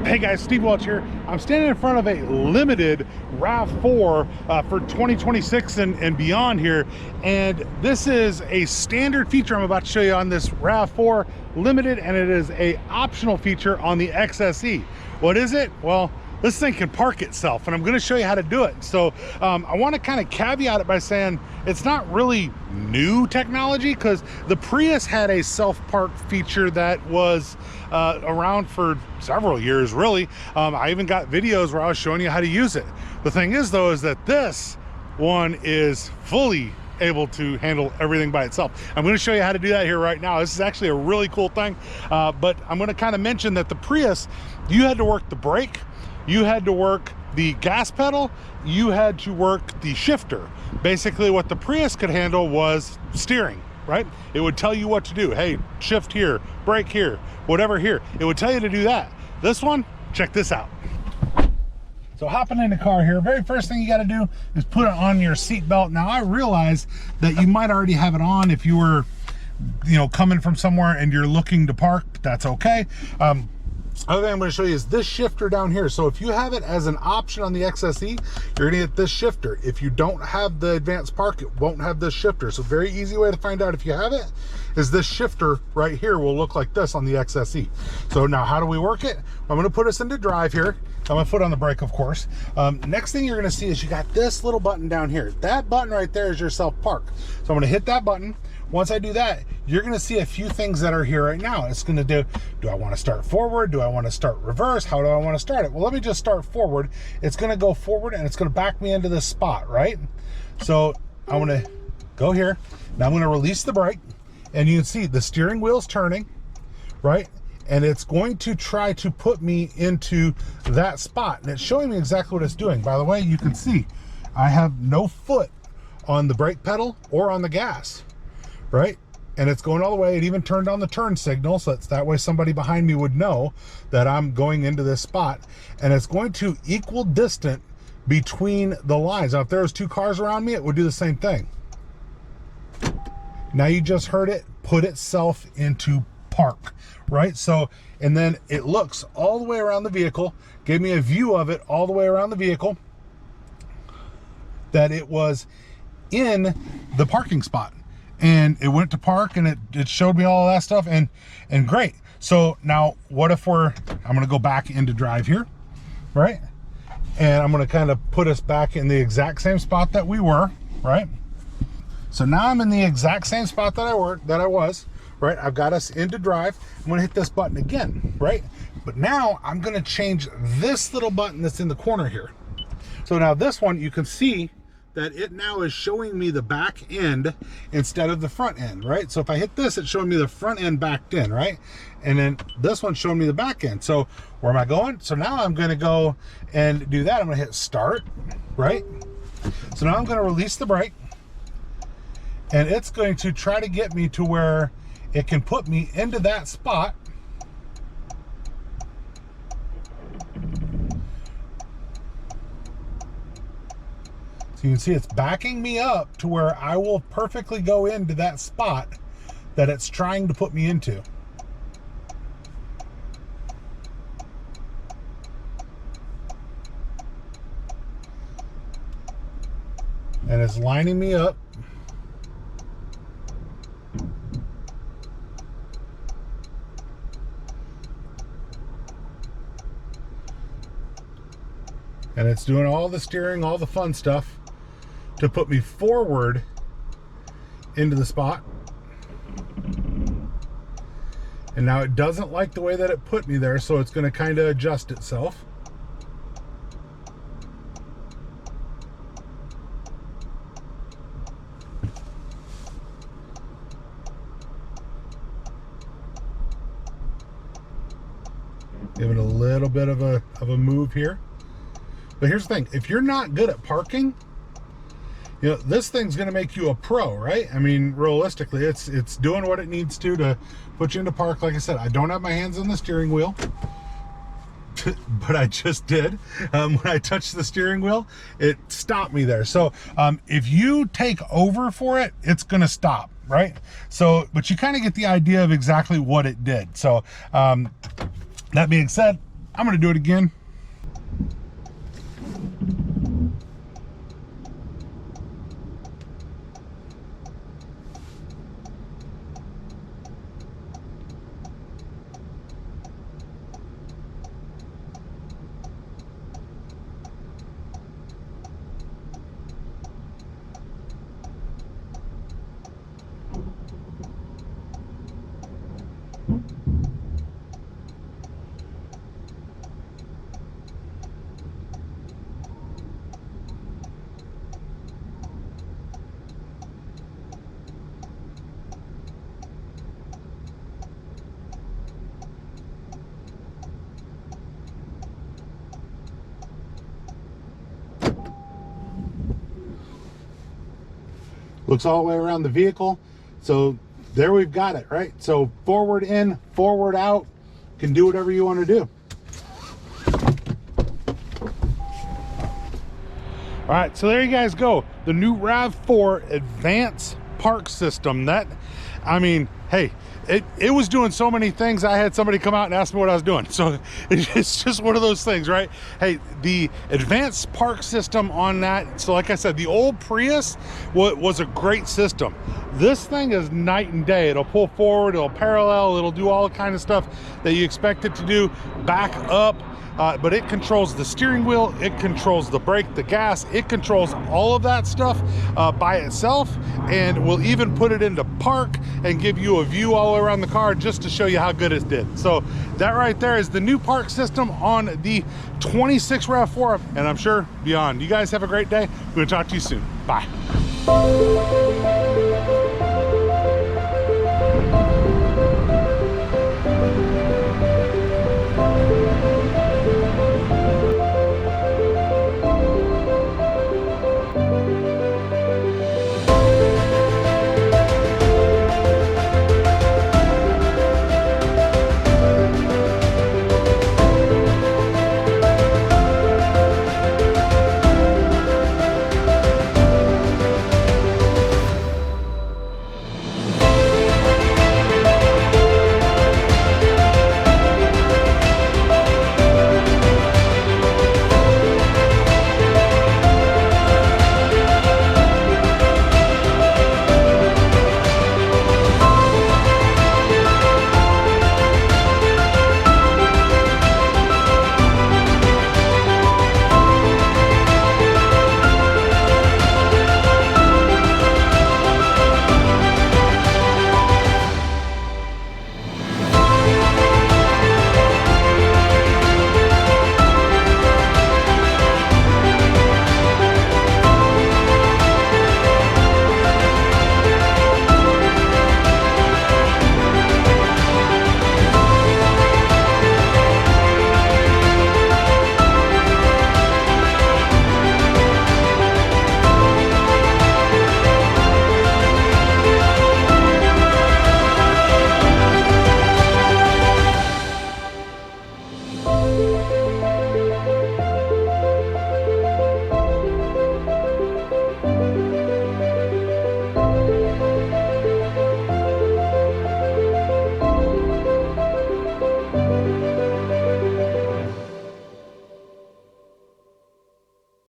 Hey guys, Steve Welch here. I'm standing in front of a limited Rav4 for 2026 and beyond here. And this is a standard feature I'm about to show you on this Rav4 limited, and it is a optional feature on the XSE. What is it? Well, this thing can park itself, and I'm going to show you how to do it. So I want to kind of caveat it by saying it's not really new technology, because the Prius had a self-park feature that was around for several years, really. I even got videos where I was showing you how to use it. The thing is, though, is that this one is fully able to handle everything by itself. I'm going to show you how to do that here right now. This is actually a really cool thing, but I'm going to kind of mention that the Prius, you had to work the brake, you had to work the gas pedal, you had to work the shifter. Basically what the Prius could handle was steering, right? It would tell you what to do. Hey, shift here, brake here, whatever here. It would tell you to do that. This one, check this out. So hopping in the car here, very first thing you got to do is put it on your seat belt. Now I realize that you might already have it on if you were, coming from somewhere and you're looking to park. That's okay. Other thing I'm going to show you is this shifter down here. So if you have it as an option on the XSE, you're going to get this shifter. If you don't have the advanced park, it won't have this shifter. So very easy way to find out if you have it is this shifter right here will look like this on the XSE. So now how do we work it? I'm going to put us into drive here. I'm going to put on the brake, of course. Next thing you're going to see is you got this little button down here. That button right there is your self park. So I'm going to hit that button. Once I do that, you're going to see a few things that are here right now. It's going to do I want to start forward? Do I want to start reverse? How do I want to start it? Well, let me just start forward. It's going to go forward and it's going to back me into this spot, right? So I'm going to go here. Now I'm going to release the brake, and you can see the steering wheel's turning, right? And it's going to try to put me into that spot. And it's showing me exactly what it's doing. By the way, you can see I have no foot on the brake pedal or on the gas, right? And it's going all the way. It even turned on the turn signal, so it's that way somebody behind me would know that I'm going into this spot. And it's going to equal distant between the lines. Now, if there was two cars around me, it would do the same thing. Now you just heard it put itself into park, right? So, and then it looks all the way around the vehicle, gave me a view of it all the way around the vehicle, that it was in the parking spot. And it went to park, and it showed me all of that stuff, and great. So now what if I'm going to go back into drive here, right? And I'm going to kind of put us back in the exact same spot that we were, right? So now I'm in the exact same spot that I was, right? I've got us into drive. I'm going to hit this button again, right? But now I'm going to change this little button that's in the corner here. So now this one, you can see that it now is showing me the back end instead of the front end, right? So if I hit this, it's showing me the front end backed in, right? And then this one's showing me the back end. So where am I going? So now I'm going to go and do that. I'm going to hit start, right? So now I'm going to release the brake, and it's going to try to get me to where it can put me into that spot. So you can see it's backing me up to where I will perfectly go into that spot that it's trying to put me into. And it's lining me up. And it's doing all the steering, all the fun stuff to put me forward into the spot. And now it doesn't like the way that it put me there, so it's going to kind of adjust itself. Give it a little bit of a move here. But here's the thing, if you're not good at parking, this thing's going to make you a pro, right? I mean, realistically, it's doing what it needs to put you into park. Like I said, I don't have my hands on the steering wheel, but I just did. When I touched the steering wheel, it stopped me there. So if you take over for it, it's going to stop, right? So, but you kind of get the idea of exactly what it did. So that being said, I'm gonna do it again. Looks all the way around the vehicle. So there we've got it, right? So forward in, forward out, can do whatever you want to do. All right, so there you guys go. The new Rav4 Advanced park system. That, I mean, hey, it was doing so many things. I had somebody come out and ask me what I was doing. So it's just one of those things, right? Hey, the advanced park system on that. So like I said, the old Prius was a great system. This thing is night and day. It'll pull forward, it'll parallel, it'll do all the kind of stuff that you expect it to do, back up. But it controls the steering wheel, it controls the brake, the gas, it controls all of that stuff by itself, and we'll even put it into park and give you a view all around the car just to show you how good it did. So that right there is the new park system on the 26 Rav4, and I'm sure beyond. You guys have a great day. We're gonna talk to you soon. Bye.